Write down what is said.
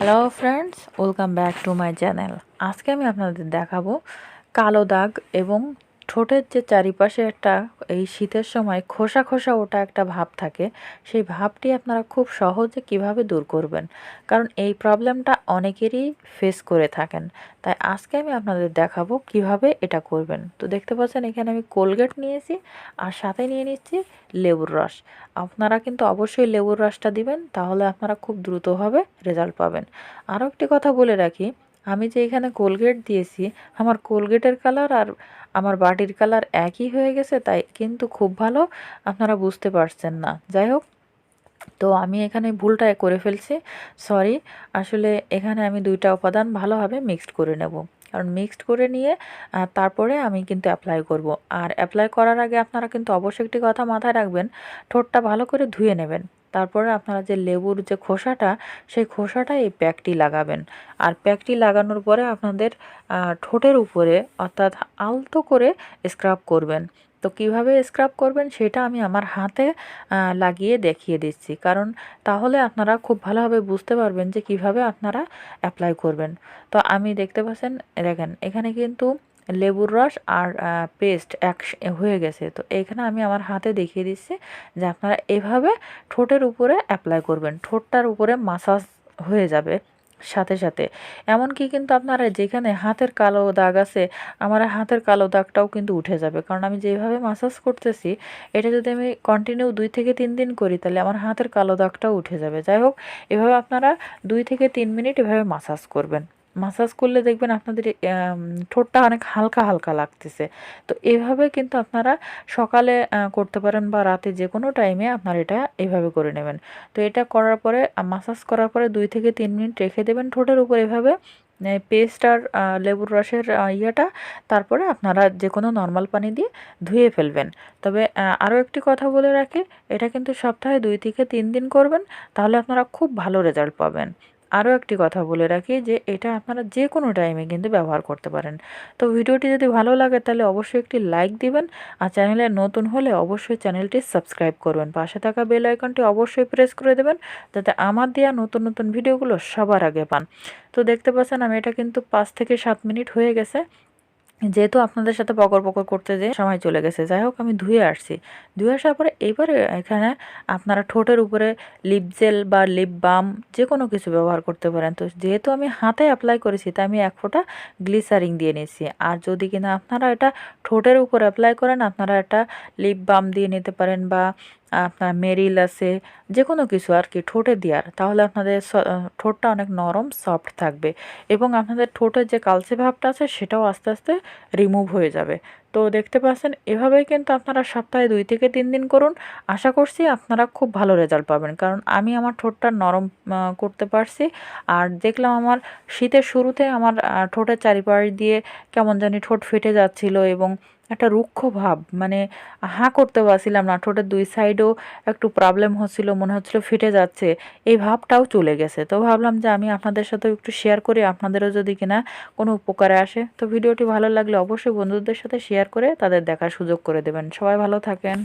Hello friends, welcome back to my channel. আজকে আমি আপনাদের দেখাবো কালো দাগ এবং ঠোঁটের যে চারিপাশে একটা এই শীতের সময় খোসা খোসা ওটা একটা ভাব থাকে, সেই ভাবটি আপনারা খুব সহজে কিভাবে দূর করবেন, কারণ এই প্রবলেমটা অনেকেরই ফেস করে থাকেন। তাই আজকে আমি আপনাদের দেখাবো কিভাবে এটা করবেন। তো দেখতে পাচ্ছেন এখানে আমি কোলগেট নিয়েছি আর সাথে নিয়ে নিচ্ছি লেবুর রস। আপনারা কিন্তু অবশ্যই লেবুর রসটা দিবেন, তাহলে আপনারা খুব দ্রুতভাবে রেজাল্ট পাবেন। আরও একটি কথা বলে রাখি, আমি যে এখানে কোলগেট দিয়েছি, আমার কোলগেটের কালার আর আমার বাটির কালার একই হয়ে গেছে, তাই কিন্তু খুব ভালো আপনারা বুঝতে পারছেন না। যাই হোক, তো আমি এখানে ভুলটা করে ফেলছি, সরি। আসলে এখানে আমি দুইটা উপাদান ভালোভাবে মিক্সড করে নেব, কারণ মিক্সড করে নিয়ে তারপরে আমি কিন্তু অ্যাপ্লাই করব। আর অ্যাপ্লাই করার আগে আপনারা কিন্তু অবশ্যই একটি কথা মাথায় রাখবেন, ঠোঁটটা ভালো করে ধুয়ে নেবেন। তারপরে আপনারা যে লেবুর যে খোসাটা, সেই খোসাটা এই প্যাকটি লাগাবেন। আর প্যাকটি লাগানোর পরে আপনাদের ঠোঁটের উপরে অর্থাৎ আলতো করে স্ক্রাব করবেন। তো কিভাবে স্ক্রাব করবেন সেটা আমি আমার হাতে লাগিয়ে দেখিয়ে দিচ্ছি, কারণ তাহলে আপনারা খুব ভালোভাবে বুঝতে পারবেন যে কিভাবে আপনারা অ্যাপ্লাই করবেন। তো আমি দেখতে পাচ্ছেন, দেখেন এখানে কিন্তু লেবুর রস আর পেস্ট হয়ে গেছে। তো এখানে আমি আমার হাতে দেখিয়ে দিচ্ছি যে আপনারা এভাবে ঠোঁটের উপরে অ্যাপ্লাই করবেন, ঠোঁটটার উপরে মাসাজ হয়ে যাবে সাথে সাথে। এমনকি কিন্তু আপনারা যেখানে হাতের কালো দাগ আছে, আমার হাতের কালো দাগটাও কিন্তু উঠে যাবে, কারণ আমি যেভাবে মাসাজ করতেছি, এটা যদি আমি কন্টিনিউ 2 থেকে 3 দিন করি, তাহলে আমার হাতের কালো দাগটাও উঠে যাবে। যাই হোক, এভাবে আপনারা 2 থেকে 3 মিনিট এভাবে মাসাজ করবেন। মাসাজ করলে দেখবেন আপনাদের ঠোঁটটা অনেক হালকা হালকা লাগতেছে। তো এভাবে কিন্তু আপনারা সকালে করতে পারেন বা রাতে যে কোনো টাইমে আপনারা এটা এভাবে করে নেবেন। তো এটা করার পরে মাসাজ করার পরে 2 থেকে 3 মিনিট রেখে দেবেন ঠোঁটের উপর এভাবে পেস্ট আর লেবুর রসের ইয়েটা। তারপরে আপনারা যে কোনো নর্মাল পানি দিয়ে ধুয়ে ফেলবেন। তবে আরও একটি কথা বলে রাখি, এটা কিন্তু সপ্তাহে 2 থেকে 3 দিন করবেন, তাহলে আপনারা খুব ভালো রেজাল্ট পাবেন। আরও একটি কথা বলে রাখি যে এটা আপনারা যে কোনো টাইমে কিন্তু ব্যবহার করতে পারেন। তো ভিডিওটি যদি ভালো লাগে তাহলে অবশ্যই একটি লাইক দিবেন, আর চ্যানেলে নতুন হলে অবশ্যই চ্যানেলটি সাবস্ক্রাইব করবেন। পাশে থাকা বেল আইকনটি অবশ্যই প্রেস করে দেবেন, যাতে আমার দেওয়া নতুন নতুন ভিডিওগুলো সবার আগে পান। তো দেখতে পাচ্ছেন আমি এটা কিন্তু 5 থেকে 7 মিনিট হয়ে গেছে, যেহেতু আপনাদের সাথে বকর বকর করতে যেয়ে সময় চলে গেছে। যাই হোক, আমি ধুয়ে আসছি। ধুয়ে আসার পরে এইবারে এখানে আপনারা ঠোঁটের উপরে লিপ জেল বা লিপ বাম যে কোনো কিছু ব্যবহার করতে পারেন। তো যেহেতু আমি হাতে অ্যাপ্লাই করেছি, তাই আমি 1 ফোঁটা গ্লিসারিন দিয়ে নিয়েছি। আর যদি কিনা আপনারা এটা ঠোঁটের উপর অ্যাপ্লাই করেন, আপনারা একটা লিপ বাম দিয়ে নিতে পারেন, বা আপনার মেরিল আছে, যে কোনো কিছু আর কি ঠোঁটে দেওয়ার, তাহলে আপনাদের ঠোঁটটা অনেক নরম সফট থাকবে, এবং আপনাদের ঠোঁটের যে কালচে ভাবটা আছে সেটাও আস্তে আস্তে রিমুভ হয়ে যাবে। তো দেখতে পাচ্ছেন এভাবেই কিন্তু আপনারা সপ্তাহে 2 থেকে 3 দিন করুন। আশা করছি আপনারা খুব ভালো রেজাল্ট পাবেন, কারণ আমি আমার ঠোঁটটা নরম করতে পারছি। আর দেখলাম আমার শীতের শুরুতে আমার ঠোঁটের চারিপাশ দিয়ে কেমন জানি ঠোঁট ফেটে যাচ্ছিল, এবং একটা রুক্ষ ভাব, মানে হাঁ করতে পারছিলাম না, ঠোঁটের 2 সাইডেও একটু প্রবলেম হচ্ছিল, মনে হচ্ছিল ফেটে যাচ্ছে, এই ভাবটাও চলে গেছে। তো ভাবলাম যে আমি আপনাদের সাথেও একটু শেয়ার করি, আপনাদেরও যদি কিনা কোনো উপকারে আসে। তো ভিডিওটি ভালো লাগলে অবশ্যই বন্ধুদের সাথে শেয়ার করে তাদের দেখার সুযোগ করে দেবেন। সবাই ভালো থাকেন।